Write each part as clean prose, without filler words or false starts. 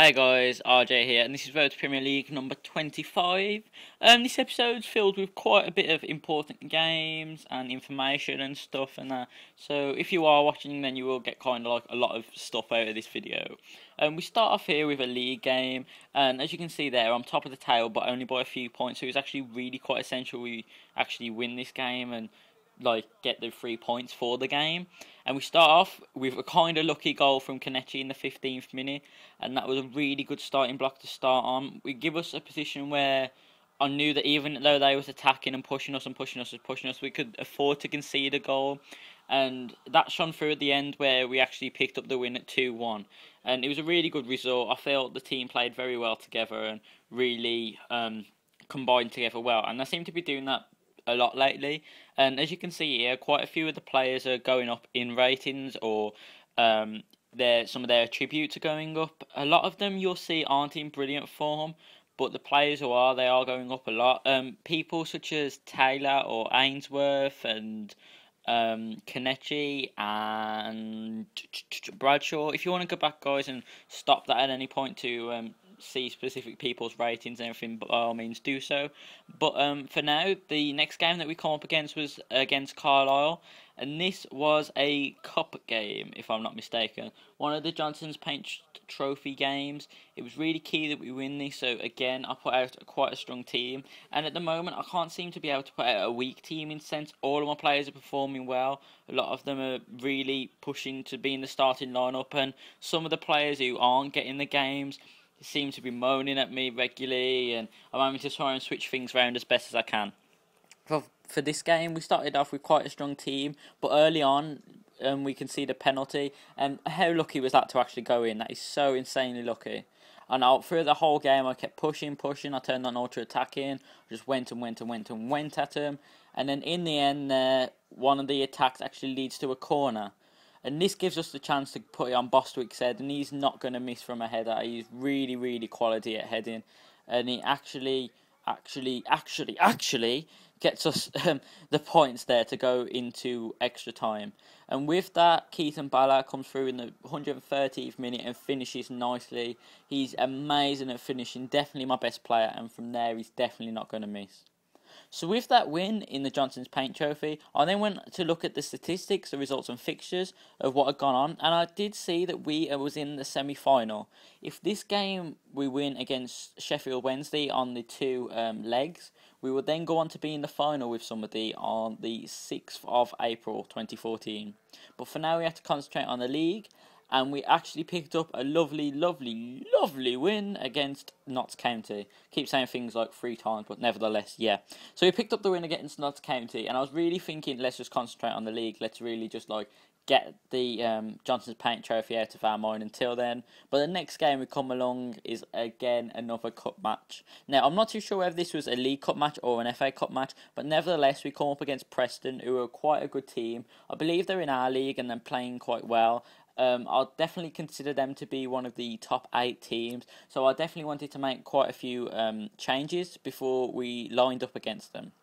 Hey guys, RJ here, and this is Road to Premier League number 25. This episode's filled with quite a bit of important games and information and stuff and that. So if you are watching, then you will get kind of like a lot of stuff out of this video. We start off here with a league game, and as you can see there, I'm top of the table, but only by a few points. So it's actually really quite essential we actually win this game and like get the 3 points for the game. And we start off with a kind of lucky goal from Kelechi in the 15th minute, and that was a really good starting block to start on. We give us a position where I knew that even though they was attacking and pushing us, we could afford to concede a goal. And that shone through at the end where we actually picked up the win at 2-1. And it was a really good result. I felt the team played very well together and really combined together well. And they seem to be doing that a lot lately, and as you can see here, quite a few of the players are going up in ratings, or some of their attributes are going up. A lot of them you'll see aren't in brilliant form, but the players who are, they are going up a lot. People such as Taylor or Ainsworth and Kelechi and Bradshaw. If you want to go back, guys, and stop that at any point to see specific people's ratings and everything, by all means do so. But for now, the next game that we come up against was against Carlisle, and this was a cup game, if I'm not mistaken. One of the Johnson's Paint Trophy games. It was really key that we win this, so again, I put out quite a strong team, and at the moment, I can't seem to be able to put out a weak team in sense. All of my players are performing well. A lot of them are really pushing to be in the starting lineup, and some of the players who aren't getting the games seem to be moaning at me regularly, and I'm having to try and switch things around as best as I can. For this game, we started off with quite a strong team, but early on, we conceded a penalty, and how lucky was that to actually go in? That is so insanely lucky. And through the whole game, I kept pushing. I turned on ultra attacking, just went at him, and then in the end, one of the attacks actually leads to a corner. And this gives us the chance to put it on Bostwick's head, and he's not going to miss from a header. He's really, really quality at heading, and he actually gets us the points there to go into extra time. And with that, Keaton Balla comes through in the 130th minute and finishes nicely. He's amazing at finishing, definitely my best player, and from there he's definitely not going to miss. So with that win in the Johnson's Paint Trophy, I then went to look at the statistics, the results and fixtures of what had gone on, and I did see that we was in the semi-final. If this game we win against Sheffield Wednesday on the two legs, we would then go on to be in the final with somebody on the 6th of April 2014. But for now we have to concentrate on the league, and we actually picked up a lovely win against Notts County. Keep saying things like 3 times, but nevertheless, yeah. So we picked up the win against Notts County, and I was really thinking, let's just concentrate on the league. Let's really just get the Johnson's Paint Trophy out of our mind until then. But the next game we come along is again another cup match. Now, I'm not too sure whether this was a League Cup match or an FA Cup match, but nevertheless we come up against Preston, who are quite a good team. I believe they're in our league and they're playing quite well. I'll definitely consider them to be one of the top 8 teams, so I definitely wanted to make quite a few changes before we lined up against them.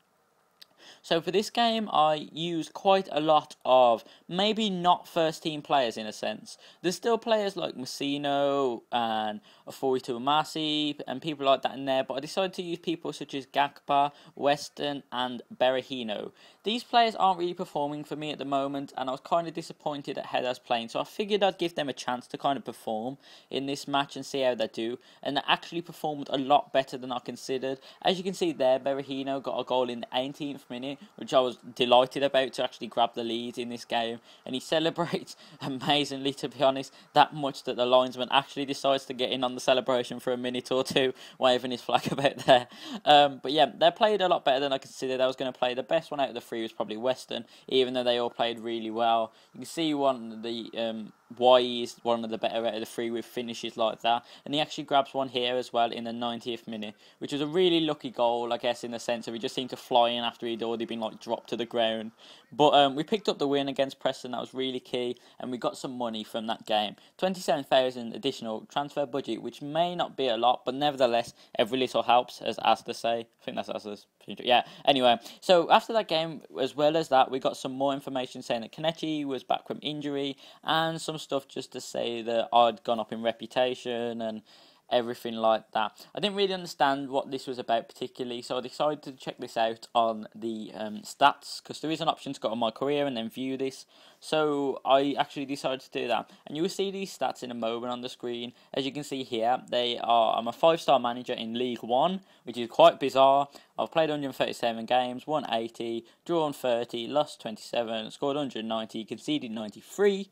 So for this game, I used quite a lot of maybe not first team players in a sense. There's still players like Messino and Ofori Amasi and people like that in there, but I decided to use people such as Gakpa, Weston and Berahino. These players aren't really performing for me at the moment, and I was kind of disappointed at how they was playing, so I figured I'd give them a chance to kind of perform in this match and see how they do, and they actually performed a lot better than I considered. As you can see there, Berahino got a goal in the 18th minute, which I was delighted about, to actually grab the lead in this game, and he celebrates amazingly, to be honest, that much that the linesman actually decides to get in on the celebration for a minute or two, waving his flag about there. But yeah, they played a lot better than I considered. I was going to play. The best one out of the 3 was probably Weston, even though they all played really well. You can see one of the why he's one of the better out of the 3 with finishes like that, and he actually grabs one here as well in the 90th minute, which was a really lucky goal, I guess, in the sense of he just seemed to fly in after he'd already been dropped to the ground. But we picked up the win against Preston. That was really key, and we got some money from that game. 27,000 additional transfer budget, which may not be a lot, but nevertheless, every little helps, as Asda say. I think that's Asda's. Yeah, anyway, so after that game, as well as that, we got some more information saying that Kelechi was back from injury, and some stuff just to say that I'd gone up in reputation, and everything like that. I didn't really understand what this was about particularly, so I decided to check this out on the stats, because there is an option to go on my career and then view this. So I actually decided to do that, and you will see these stats in a moment on the screen. As you can see here, I'm a 5-star manager in League 1, which is quite bizarre. I've played 137 games, won 80, drawn 30, lost 27, scored 190, conceded 93.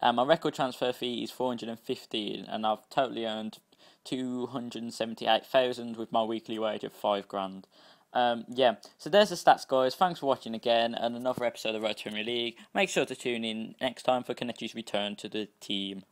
My record transfer fee is 450, and I've totally earned 278,000 with my weekly wage of £5,000. Yeah, so there's the stats, guys. Thanks for watching again, and another episode of Road to Premier League. Make sure to tune in next time for Kanechi's return to the team.